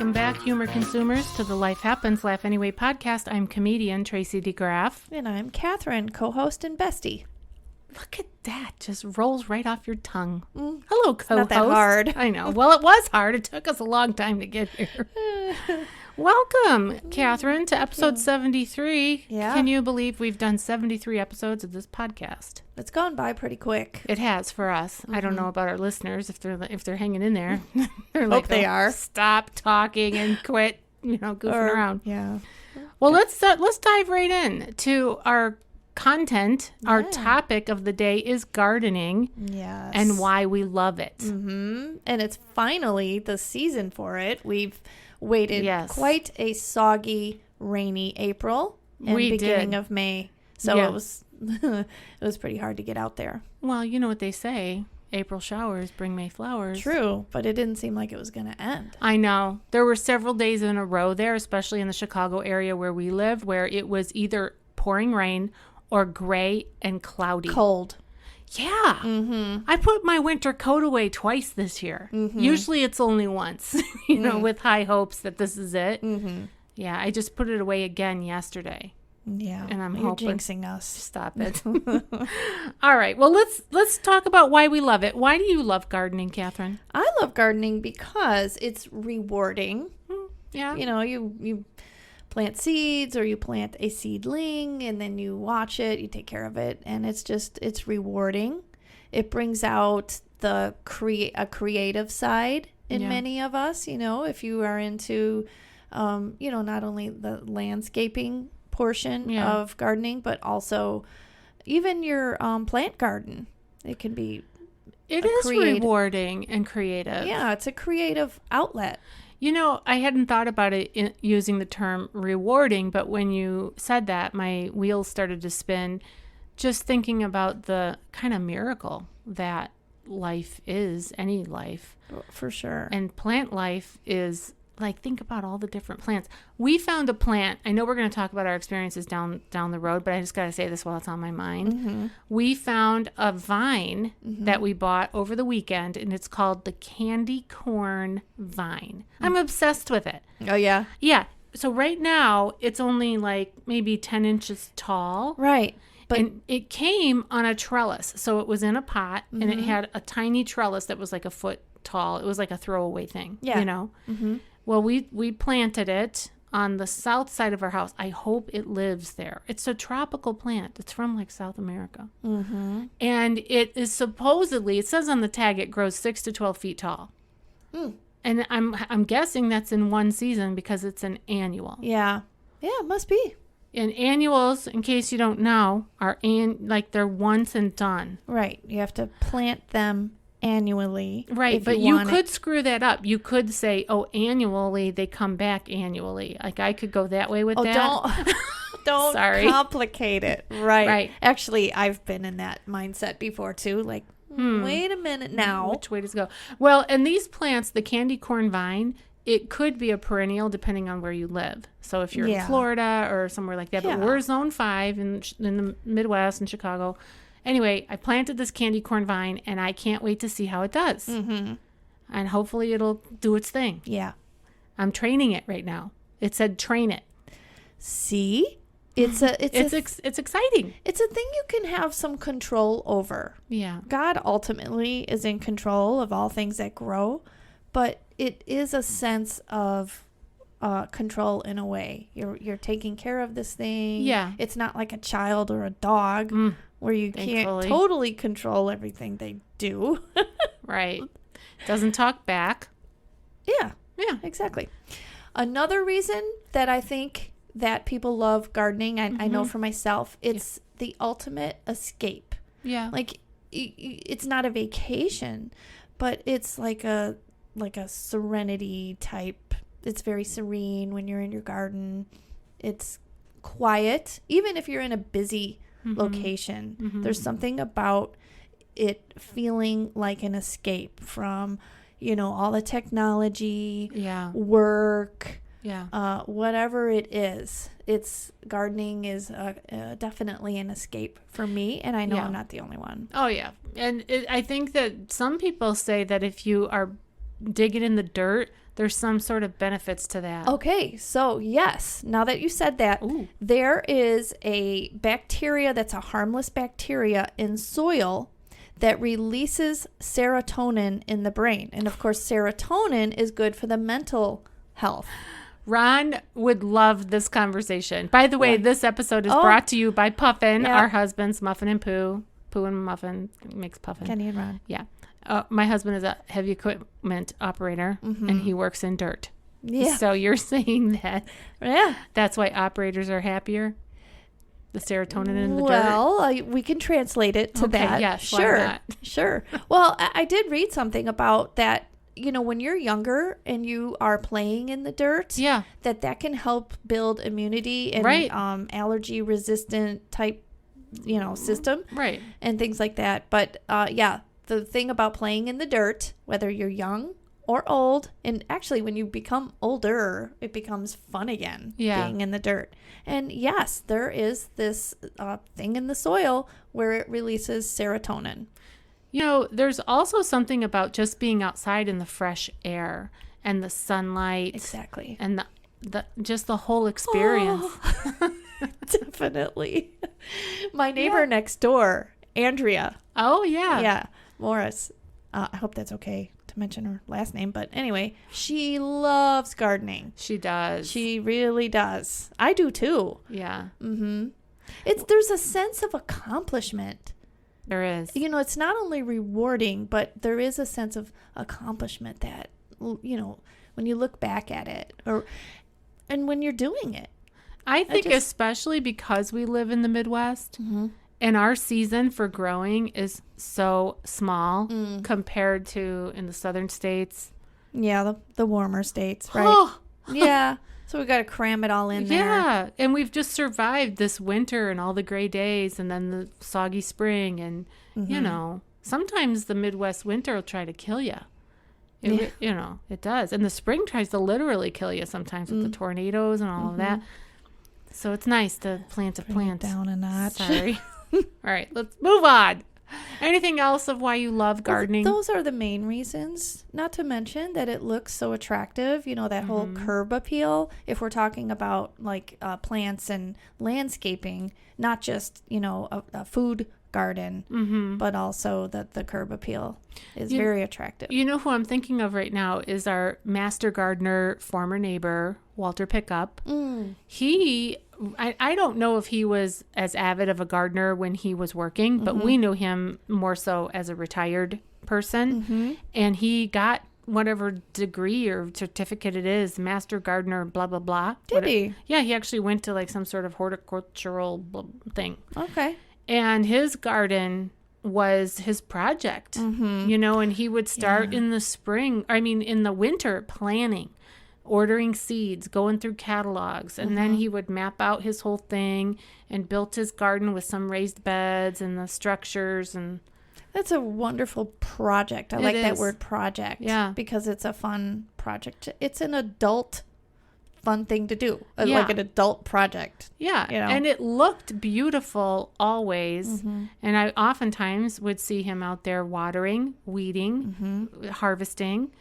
Welcome back, humor consumers, to the Life Happens, Laugh Anyway podcast. I'm comedian Tracy DeGraff. And I'm Catherine, co-host and bestie. Look at that. Just rolls right off your tongue. Hello, co-host. Not that hard. I know. Well, it was hard. It took us a long time to get here. Welcome, Catherine, to episode 73. Yeah. Can you believe we've done 73 episodes of this podcast? It's gone by pretty quick. It has for us. I don't know about our listeners if they're hanging in there. They're Hope they are. Stop talking and quit, goofing around. Yeah. Well, let's dive right in to our content. Our topic of the day is gardening. Yes. And why we love it. Mm-hmm. And it's finally the season for it. We've waited quite a soggy, rainy April and beginning of May. So it was it was pretty hard to get out there. Well, you know what they say. April showers bring May flowers. True, but it didn't seem like it was going to end. I know. There were several days in a row there, especially in the Chicago area where we live, where it was either pouring rain or gray and cloudy. Cold. Yeah. Mm-hmm. I put my winter coat away twice this year. Mm-hmm. Usually it's only once, with high hopes that this is it. Mm-hmm. Yeah, I just put it away again yesterday. Yeah. And I'm You're hoping. jinxing us. Stop it. All right. Well, let's talk about why we love it. Why do you love gardening, Catherine? I love gardening because it's rewarding. Yeah. You plant seeds or you plant a seedling and then you watch it, you take care of it, and it's rewarding. It brings out a creative side in many of us, if you are into not only the landscaping portion of gardening, but also even your plant garden. It can be rewarding and creative. Yeah, it's a creative outlet. I hadn't thought about it using the term rewarding, but when you said that, my wheels started to spin, just thinking about the kind of miracle that life is, any life. For sure. And plant life is, think about all the different plants. We found a plant. I know we're going to talk about our experiences down the road, but I just got to say this while it's on my mind. Mm-hmm. We found a vine that we bought over the weekend, and it's called the candy corn vine. I'm obsessed with it. Oh, yeah? Yeah. So right now, it's only maybe 10 inches tall. Right. And it came on a trellis. So it was in a pot, and it had a tiny trellis that was like a foot tall. It was like a throwaway thing, Mm-hmm. Well, we planted it on the south side of our house. I hope it lives there. It's a tropical plant. It's from South America. Mm-hmm. And it is supposedly, it says on the tag, it grows 6 to 12 feet tall. Mm. And I'm guessing that's in one season because it's an annual. Yeah. Yeah, it must be. And annuals, in case you don't know, are they're once and done. Right. You have to plant them annually. Right, but you could screw that up. You could say, annually, they come back annually. I could go that way with that. Don't Sorry. complicate it. Right. Actually, I've been in that mindset before, too. Wait a minute now. Which way does it go? Well, and these plants, the candy corn vine, it could be a perennial depending on where you live. So if you're in Florida or somewhere like that. But we're zone 5 in the Midwest in Chicago. Anyway, I planted this candy corn vine, and I can't wait to see how it does. Mm-hmm. And hopefully it'll do its thing. Yeah. I'm training it right now. It said train it. See? It's exciting. It's a thing you can have some control over. Yeah. God ultimately is in control of all things that grow, but it is a sense of control in a way. You're taking care of this thing. Yeah. It's not like a child or a dog where you can't totally control everything they do. Right. Doesn't talk back. Yeah. Yeah, exactly. Another reason that I think that people love gardening, I know for myself, it's the ultimate escape. Yeah. It's not a vacation, but it's like a serenity type. It's very serene when you're in your garden. It's quiet. Even if you're in a busy location, there's something about it feeling like an escape from, all the technology, work, whatever it is. Gardening is definitely an escape for me, and I know I'm not the only one. Oh, yeah. And I think that some people say that if you are digging in the dirt, there's some sort of benefits to that. Okay, so yes, now that you said that, there is a bacteria that's a harmless bacteria in soil that releases serotonin in the brain. And of course, serotonin is good for the mental health. Ron would love this conversation. By the way, this episode is brought to you by Puffin, our husbands, Muffin and Pooh. Pooh and Muffin makes Puffin. Kenny and Ron. Yeah. My husband is a heavy equipment operator, and he works in dirt. Yeah. So you're saying that Yeah. that's why operators are happier? The serotonin in the dirt? Well, we can translate it to that. Yes, sure. why not? Sure. Well, I did read something about that. When you're younger and you are playing in the dirt, that can help build immunity and allergy resistant type, system. Right. And things like that. But the thing about playing in the dirt, whether you're young or old, and actually when you become older, it becomes fun again being in the dirt. And yes, there is this thing in the soil where it releases serotonin. There's also something about just being outside in the fresh air and the sunlight. Exactly. And just the whole experience. Oh, definitely. My neighbor next door, Andrea. Oh, yeah. Yeah. Morris. I hope that's okay to mention her last name. But anyway, she loves gardening. She does. She really does. I do too. Yeah. Mm-hmm. There's a sense of accomplishment. There is. It's not only rewarding, but there is a sense of accomplishment that, when you look back at it and when you're doing it. I think especially because we live in the Midwest and our season for growing is so small compared to in the southern states. Yeah, the warmer states, right? Yeah. So we got to cram it all in there. Yeah. And we've just survived this winter and all the gray days and then the soggy spring. And, sometimes the Midwest winter will try to kill you. It does. And the spring tries to literally kill you sometimes with the tornadoes and all of that. So it's nice to plant a plant. Down a notch. Sorry. All right, let's move on. Anything else of why you love gardening? Those are the main reasons. Not to mention that it looks so attractive. That whole curb appeal. If we're talking about like plants and landscaping, not just a food garden, but also the curb appeal is very attractive. Who I'm thinking of right now is our master gardener, former neighbor, Walter Pickup. I don't know if he was as avid of a gardener when he was working, but we knew him more so as a retired person. And he got whatever degree or certificate it is, master gardener, blah, blah, blah. Did he? Yeah, he actually went to like some sort of horticultural thing. Okay. And his garden was his project, and he would start in the spring, in the winter, planning, ordering seeds, going through catalogs, and then he would map out his whole thing and built his garden with some raised beds and the structures. And that's a wonderful project. I like that word project. Yeah. Because it's a fun project. It's an adult fun thing to do, like an adult project. Yeah. And it looked beautiful always. And I oftentimes would see him out there watering, weeding, harvesting,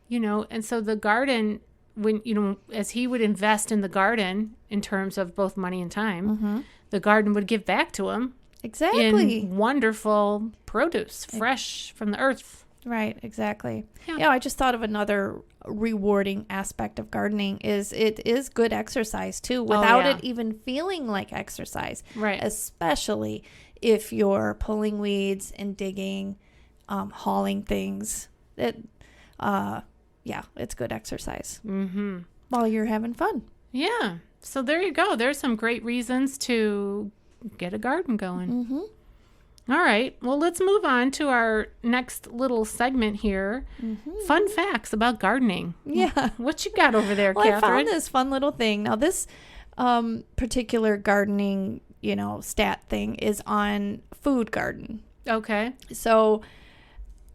and so the garden, when, as he would invest in the garden in terms of both money and time, the garden would give back to him. Exactly. In wonderful produce, fresh from the earth. Right, exactly. Yeah, I just thought of another rewarding aspect of gardening is it is good exercise too, without it even feeling like exercise. Right. Especially if you're pulling weeds and digging, hauling things. It's good exercise. While you're having fun. Yeah. So there you go. There's some great reasons to get a garden going. All right. Well, let's move on to our next little segment here. Fun facts about gardening. Yeah. What you got over there, Catherine? Catherine? I found this fun little thing. Now, this particular gardening, stat thing is on food garden. Okay. So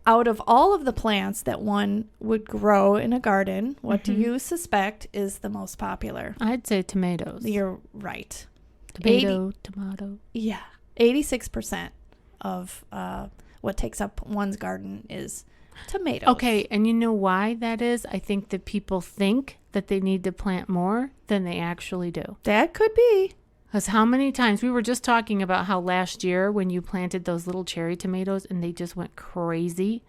out of all of the plants that one would grow in a garden, what do you suspect is the most popular? I'd say tomatoes. You're right. Tomato. Yeah. 86% of what takes up one's garden is tomatoes. Okay, and you know why that is? I think that people think that they need to plant more than they actually do. That could be. Because how many times, we were just talking about how last year when you planted those little cherry tomatoes and they just went crazy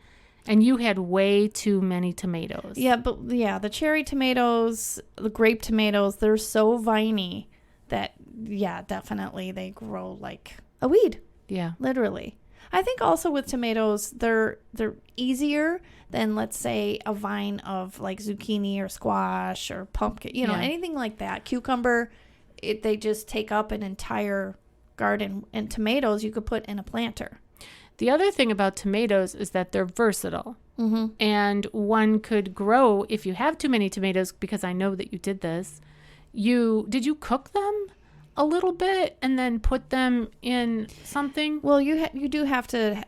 and you had way too many tomatoes. Yeah, but the cherry tomatoes, the grape tomatoes, they're so viney that, definitely they grow like a weed. Yeah. Literally. I think also with tomatoes, they're easier than, let's say, a vine of like zucchini or squash or pumpkin, anything like that. Cucumber, they just take up an entire garden. And tomatoes you could put in a planter. The other thing about tomatoes is that they're versatile. Mm-hmm. And one could grow, if you have too many tomatoes, because I know that you did this, did you cook them a little bit and then put them in something? Well, you do have to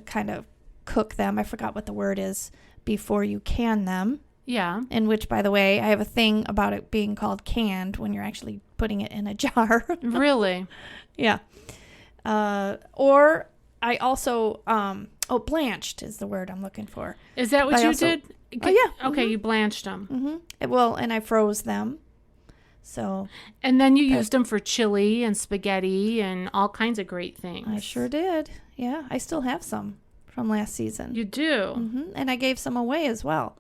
kind of cook them. I forgot what the word is, before you can them. Yeah. In which, by the way, I have a thing about it being called canned when you're actually putting it in a jar. Really? Yeah. Or I also blanched is the word I'm looking for. Is that what you did? Oh yeah. Okay, Mm-hmm. you blanched them. Mm-hmm. Well, and I froze them. So. And then you used them for chili and spaghetti and all kinds of great things. I sure did. Yeah, I still have some from last season. You do? Mm-hmm. And I gave some away as well.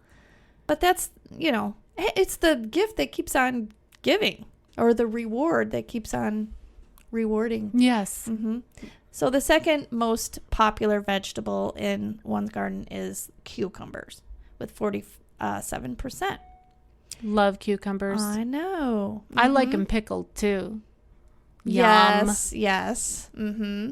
But that's, it's the gift that keeps on giving, or the reward that keeps on rewarding. Yes. Mm-hmm. So the second most popular vegetable in one's garden is cucumbers with 47%. Love cucumbers. I know. I like them pickled too. Yes. Mm-hmm.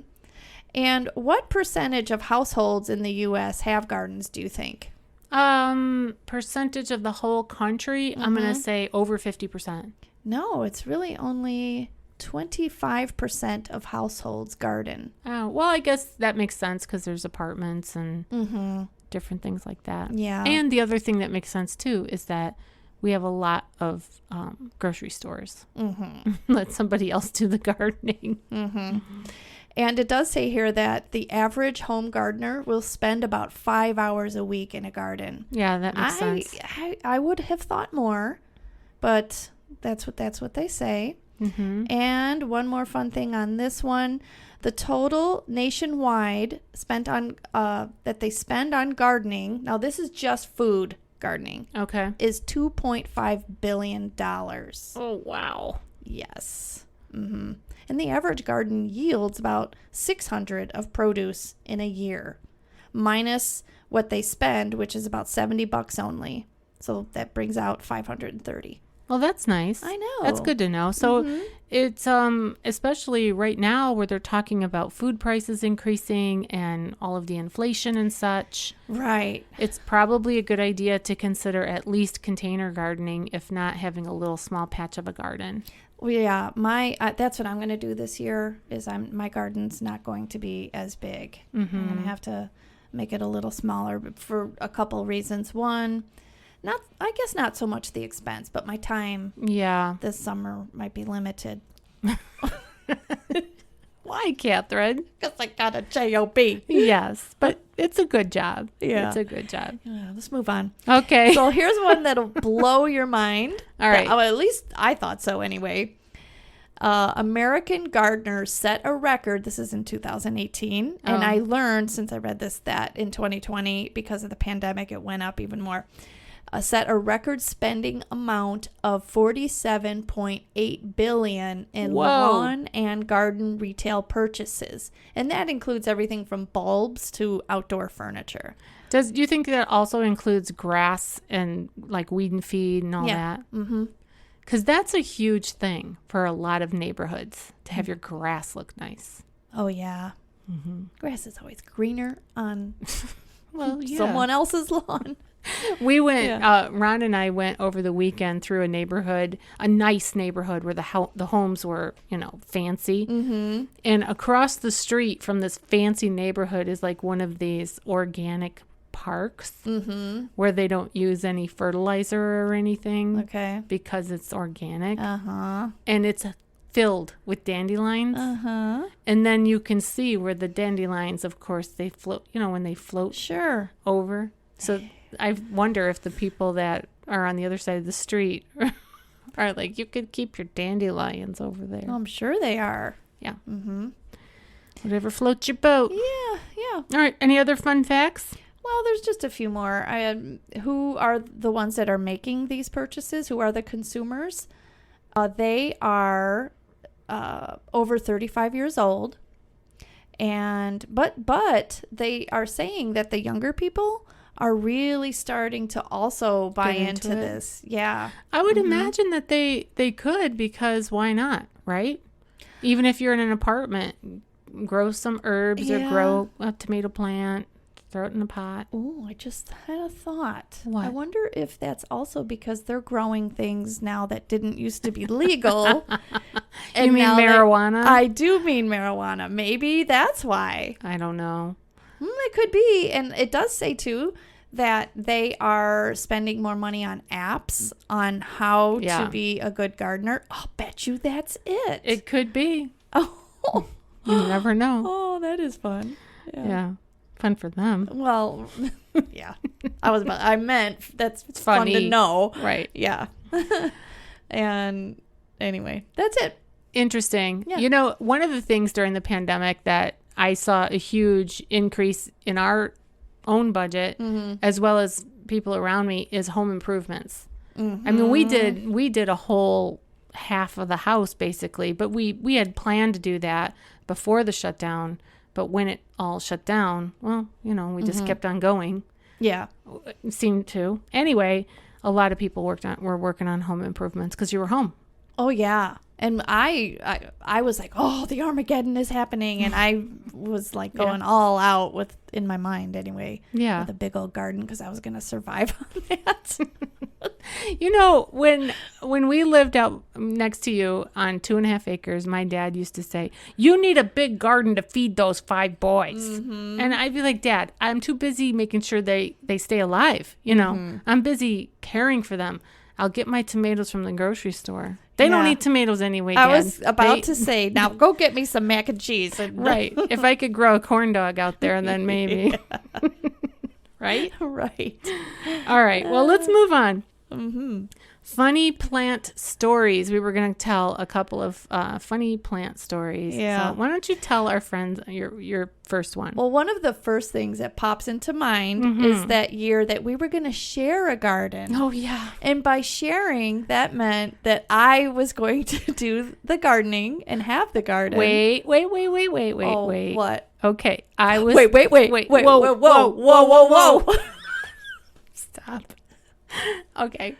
And what percentage of households in the U.S. have gardens, do you think? Percentage of the whole country, I'm going to say over 50%. No, it's really only 25% of households garden. Oh, well, I guess that makes sense because there's apartments and different things like that. Yeah. And the other thing that makes sense too is that we have a lot of grocery stores. Let somebody else do the gardening. And it does say here that the average home gardener will spend about 5 hours a week in a garden. Yeah, that makes sense. I would have thought more, but that's what they say. And one more fun thing on this one: the total nationwide spent on that they spend on gardening. Now this is just food gardening. Okay. Is $2.5 billion. Oh wow. Yes. And the average garden yields about 600 of produce in a year, minus what they spend, which is about $70 only. So that brings out 530. Well, that's nice. I know. That's good to know. So it's especially right now where they're talking about food prices increasing and all of the inflation and such. Right. It's probably a good idea to consider at least container gardening, if not having a little small patch of a garden. Well, yeah, that's what I'm going to do this year. Is my garden's not going to be as big. I'm going to have to make it a little smaller for a couple reasons. One, I guess not so much the expense, but my time. Yeah. This summer might be limited. Why, Catherine? Because I got a job. Yes, but it's a good job. Yeah. It's a good job. Yeah, let's move on. Okay. So here's one that'll blow your mind. All right. At least I thought so anyway. American gardeners set a record. This is in 2018. And I learned since I read this that in 2020, because of the pandemic, it went up even more. Set a record spending amount of $47.8 billion in lawn and garden retail purchases, and that includes everything from bulbs to outdoor furniture. Do you think that also includes grass and like weed and feed and all that? Because that's a huge thing for a lot of neighborhoods, to have your grass look nice. Oh yeah, grass is always greener on someone else's lawn. We went, Ron and I went over the weekend through a neighborhood, a nice neighborhood where the homes were, fancy. And across the street from this fancy neighborhood is like one of these organic parks where they don't use any fertilizer or anything. Okay. Because it's organic. Uh-huh. And it's filled with dandelions. And then you can see where the dandelions, of course, they float, when they float over. So I wonder if the people that are on the other side of the street are like, you could keep your dandelions over there. I'm sure they are. Yeah. Whatever floats your boat. Yeah. All right. Any other fun facts? Well, there's just a few more. Who are the ones that are making these purchases? Who are the consumers? They are over 35 years old, but they are saying that the younger people are really starting to also buy into this. Yeah, I would imagine that they could, because why not, right? Even if you're in an apartment, grow some herbs or grow a tomato plant. Throw it in a pot. Oh, I just had a thought. What? I wonder if that's also because they're growing things now that didn't used to be legal. You mean marijuana? I do mean marijuana. Maybe that's why. I don't know. It could be. And it does say, too, that they are spending more money on apps on how to be a good gardener. I'll bet you that's it. It could be. Oh. You never know. Oh, that is fun. Yeah. Fun for them. Well, yeah. I meant that's funny. Fun to know. Right. Yeah. And anyway, that's it. Interesting. Yeah. One of the things during the pandemic that I saw a huge increase in our own budget, as well as people around me, is home improvements. I mean, we did a whole half of the house basically, but we had planned to do that before the shutdown. But when it all shut down, well, we just kept on going. Yeah. It seemed to. Anyway, a lot of people were working on home improvements because you were home. Oh, yeah. And I was like, oh, the Armageddon is happening. And I was like going all out in my mind anyway. Yeah. With a big old garden because I was going to survive on that. When we lived out next to you on 2.5 acres, my dad used to say, you need a big garden to feed those 5 boys. And I'd be like, Dad, I'm too busy making sure they stay alive. I'm busy caring for them. I'll get my tomatoes from the grocery store. They don't eat tomatoes anyway, Dad. I was about to say, now go get me some mac and cheese. Right. If I could grow a corn dog out there, then maybe. Right? Right. All right. Well, let's move on. Funny plant stories. We were going to tell a couple of funny plant stories. Yeah. So why don't you tell our friends your first one? Well, one of the first things that pops into mind is that year that we were going to share a garden. Oh, yeah. And by sharing, that meant that I was going to do the gardening and have the garden. Wait. Oh, what? Okay. I was. Wait. Whoa. Stop. Okay.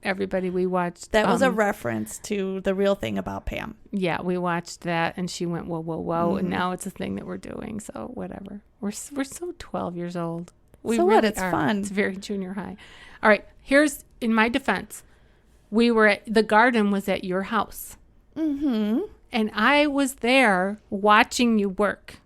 Everybody, we watched. That was a reference to The Real Thing About Pam. Yeah, we watched that, and she went, whoa, and now it's a thing that we're doing. So whatever. We're so 12 years old. We so really what? It's fun. It's very junior high. All right. Here's in my defense. The garden was at your house. And I was there watching you work.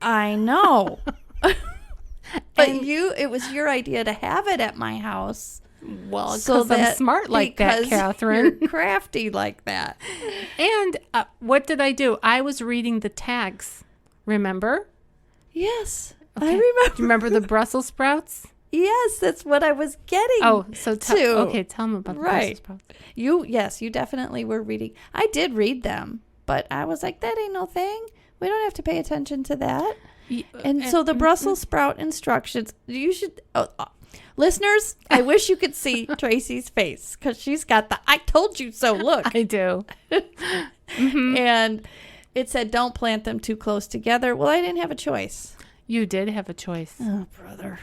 I know. But it was your idea to have it at my house. Well, because I'm smart like that, Catherine. You're crafty like that. And what did I do? I was reading the tags. Remember? Yes, okay. I remember. Do you remember the Brussels sprouts? Yes, that's what I was getting. Oh, so tell them about the Brussels sprouts. You definitely were reading. I did read them, but I was like, that ain't no thing. We don't have to pay attention to that. And so the Brussels sprout instructions, you should, listeners, I wish you could see Tracy's face because she's got the I told you so look. I do. And it said, don't plant them too close together. Well, I didn't have a choice. You did have a choice. Oh, brother.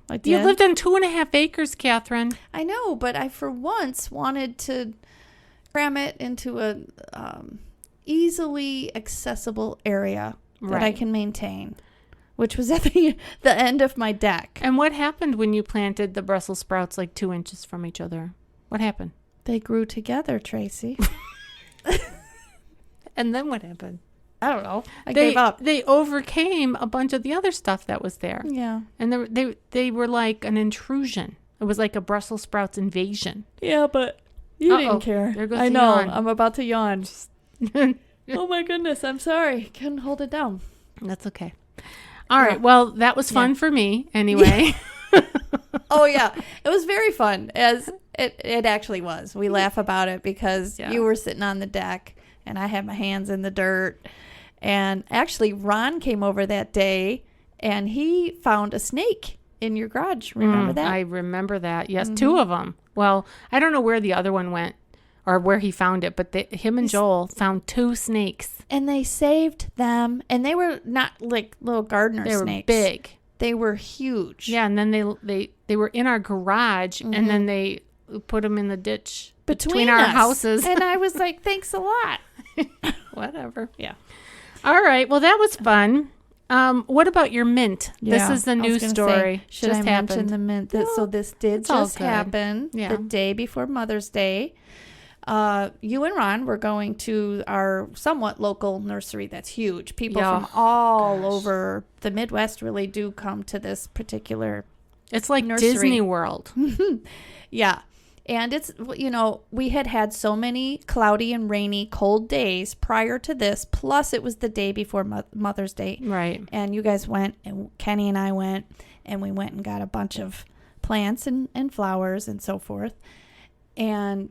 I did. You lived on 2.5 acres, Catherine. I know, but I for once wanted to cram it into a easily accessible area that I can maintain, which was at the end of my deck. And what happened when you planted the Brussels sprouts like 2 inches from each other? What happened? They grew together, Tracy. And then what happened? I don't know. I gave up. They overcame a bunch of the other stuff that was there. Yeah. And they were like an intrusion. It was like a Brussels sprouts invasion. Yeah, but You didn't care. There goes I the know. yawn. I'm about to yawn. Oh my goodness. I'm sorry. Couldn't hold it down. That's okay. All right. Well, that was fun for me anyway. Oh, yeah. It was very fun, as it actually was. We laugh about it because you were sitting on the deck and I had my hands in the dirt. And actually, Ron came over that day and he found a snake in your garage. Remember that? I remember that. Yes, 2 of them. Well, I don't know where the other one went or where he found it, but him and Joel found 2 snakes. And they saved them. And they were not like little gardener snakes. They were big. They were huge. Yeah, and then they were in our garage, and then they put them in the ditch between our houses. And I was like, thanks a lot. Whatever. Yeah. All right. Well, that was fun. What about your mint? Yeah, this is the news story. Should I mention the mint? So this did just happen the day before Mother's Day. You and Ron were going to our somewhat local nursery that's huge. People from all over the Midwest really do come to this particular It's like nursery. Disney World. Yeah. And it's, we had so many cloudy and rainy, cold days prior to this. Plus, it was the day before Mother's Day. Right. And you guys went, and Kenny and I went, and we went and got a bunch of plants and flowers and so forth. And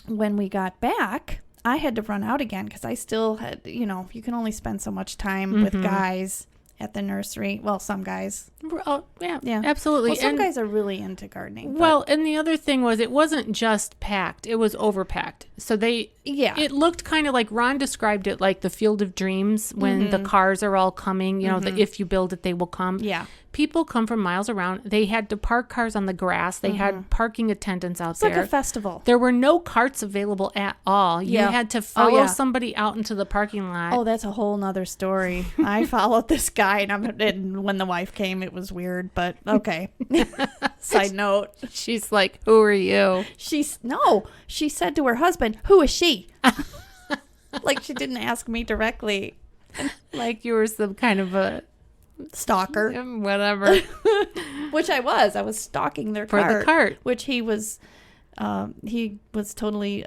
when we got back, I had to run out again because I still had, you can only spend so much time with guys at the nursery. Well, some guys. Oh, yeah, absolutely. Well, some guys are really into gardening. Well, and the other thing was it wasn't just packed. It was overpacked. So it looked kind of like Ron described it like the Field of Dreams when the cars are all coming, that if you build it, they will come. Yeah. People come from miles around. They had to park cars on the grass. They had parking attendants out there. It's like a festival. There were no carts available at all. You had to follow somebody out into the parking lot. Oh, that's a whole nother story. I followed this guy, and when the wife came, it was weird, but okay. Side note. She's like, who are you? She said to her husband, who is she? Like she didn't ask me directly. Like you were some kind of a stalker. Whatever. Which I was. I was stalking their cart. For the cart. Which he was totally,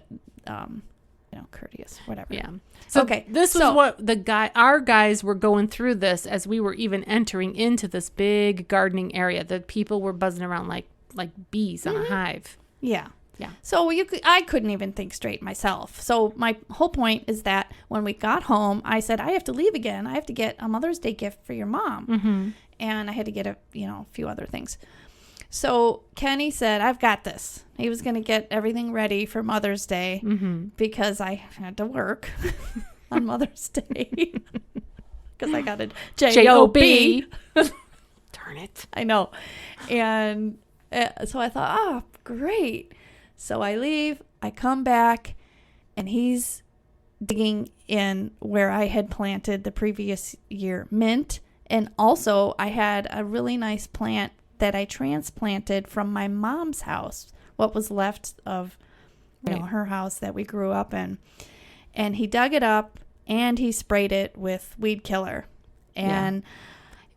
courteous, whatever. Yeah. So this was what our guys were going through this as we were even entering into this big gardening area. The people were buzzing around like bees on a hive. Yeah. Yeah. So I couldn't even think straight myself. So my whole point is that when we got home, I said, I have to leave again. I have to get a Mother's Day gift for your mom. Mm-hmm. And I had to get a few other things. So Kenny said, I've got this. He was going to get everything ready for Mother's Day because I had to work on Mother's Day because I got a J-O-B. Darn it. I know. And so I thought, oh, great. So I leave, I come back, and he's digging in where I had planted the previous year mint. And also I had a really nice plant that I transplanted from my mom's house, what was left of her house that we grew up in. And he dug it up and he sprayed it with weed killer. And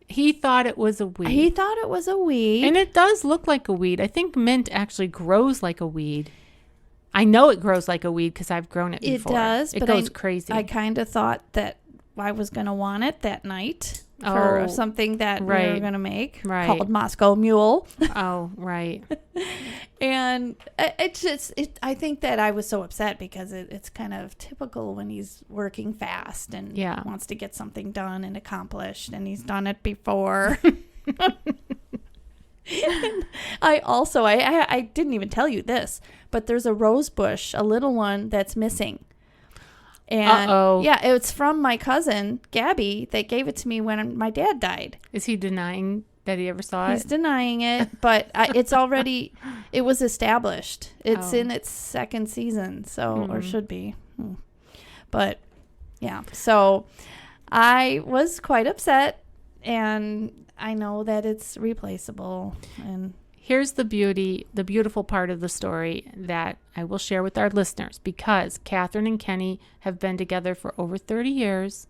he thought it was a weed. He thought it was a weed. And it does look like a weed. I think mint actually grows like a weed. I know it grows like a weed because I've grown it before. It does. It goes crazy. I kind of thought that I was going to want it that night for something that we were going to make called Moscow Mule. Oh, right. And I think that I was so upset because it's kind of typical when he's working fast and wants to get something done and accomplished, and he's done it before. I didn't even tell you this, but there's a rose bush, a little one that's missing. And it's from my cousin Gabby that gave it to me when my dad died. Is he denying that he ever saw it? He's denying it, but it was established. It's in its second season, or should be. But yeah, so I was quite upset, and I know that it's replaceable. And here's the beautiful part of the story that I will share with our listeners, because Catherine and Kenny have been together for over 30 years.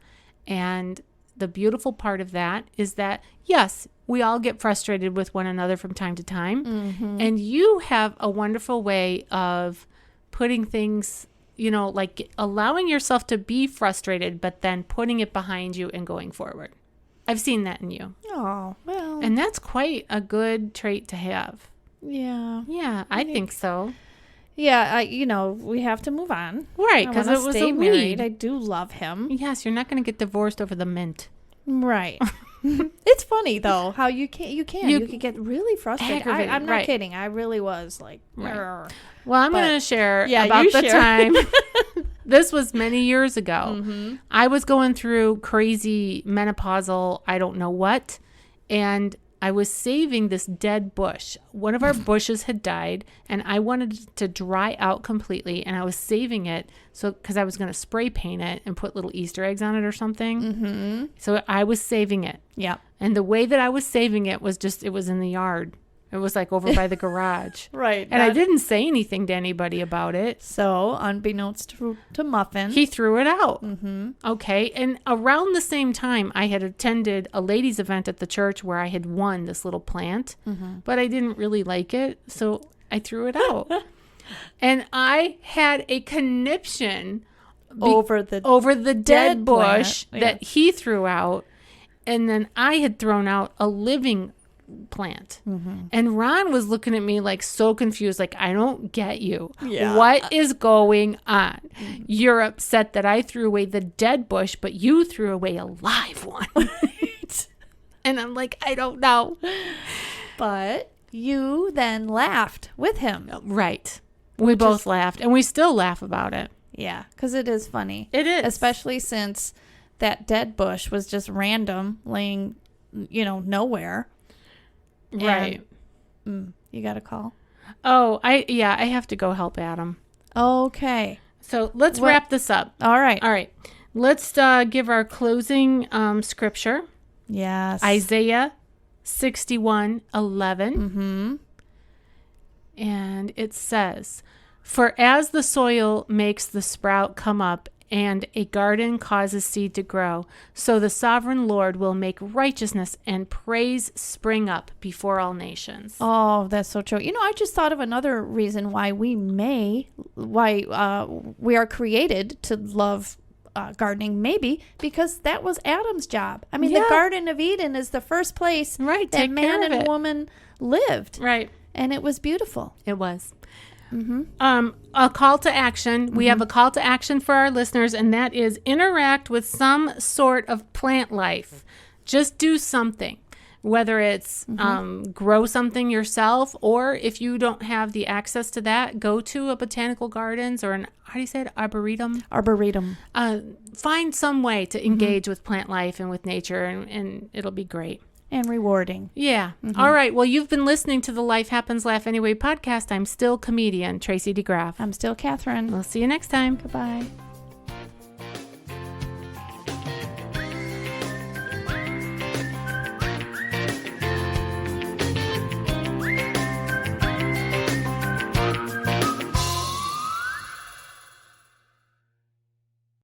And the beautiful part of that is that, yes, we all get frustrated with one another from time to time. Mm-hmm. And you have a wonderful way of putting things, like allowing yourself to be frustrated, but then putting it behind you and going forward. I've seen that in you. Oh, well. And that's quite a good trait to have. Yeah. Yeah, I think so. Yeah, we have to move on. Right, because it was a married. I do love him. Yes, you're not going to get divorced over the mint. Right. It's funny though how you can get really frustrated. I'm not kidding. I really was like. Right. Well, I'm going to share about the time. This was many years ago. Mm-hmm. I was going through crazy menopausal, I don't know what, and I was saving this dead bush. One of our bushes had died, and I wanted it to dry out completely, and I was saving it because I was going to spray paint it and put little Easter eggs on it or something. Mm-hmm. So I was saving it. Yeah. And the way that I was saving it was it was in the yard. It was like over by the garage. Right. And I didn't say anything to anybody about it. So, unbeknownst to Muffin, he threw it out. Mm-hmm. Okay. And around the same time, I had attended a ladies' event at the church where I had won this little plant, but I didn't really like it. So I threw it out. And I had a conniption over the dead bush that he threw out. And then I had thrown out a living plant. Mm-hmm. And Ron was looking at me like so confused, like, I don't get you. Yeah. What is going on? Mm-hmm. You're upset that I threw away the dead bush, but you threw away a live one. And I'm like, I don't know. But you then laughed with him. Right. We both laughed, and we still laugh about it. Yeah, because it is funny. It is. Especially since that dead bush was just random, laying, nowhere. Right. You got a call? Oh, I have to go help Adam. Okay. So let's wrap this up. All right. Let's give our closing scripture. Yes. Isaiah 61:11. Mm-hmm. And it says, "For as the soil makes the sprout come up, and a garden causes seed to grow, so the sovereign Lord will make righteousness and praise spring up before all nations." Oh, that's so true. I just thought of another reason why we are created to love gardening, maybe because that was Adam's job. I mean, the Garden of Eden is the first place that man and woman lived. Right. And it was beautiful. It was. Mm-hmm. A call to action. Mm-hmm. We have a call to action for our listeners, and that is interact with some sort of plant life. Just do something, whether it's grow something yourself, or if you don't have the access to that, go to a botanical gardens or how do you say it? Arboretum. Find some way to engage with plant life and with nature, and it'll be great. And rewarding. Yeah. Mm-hmm. All right. Well, you've been listening to the Life Happens Laugh Anyway podcast. I'm still comedian Tracy DeGraff. I'm still Catherine. We'll see you next time. Goodbye.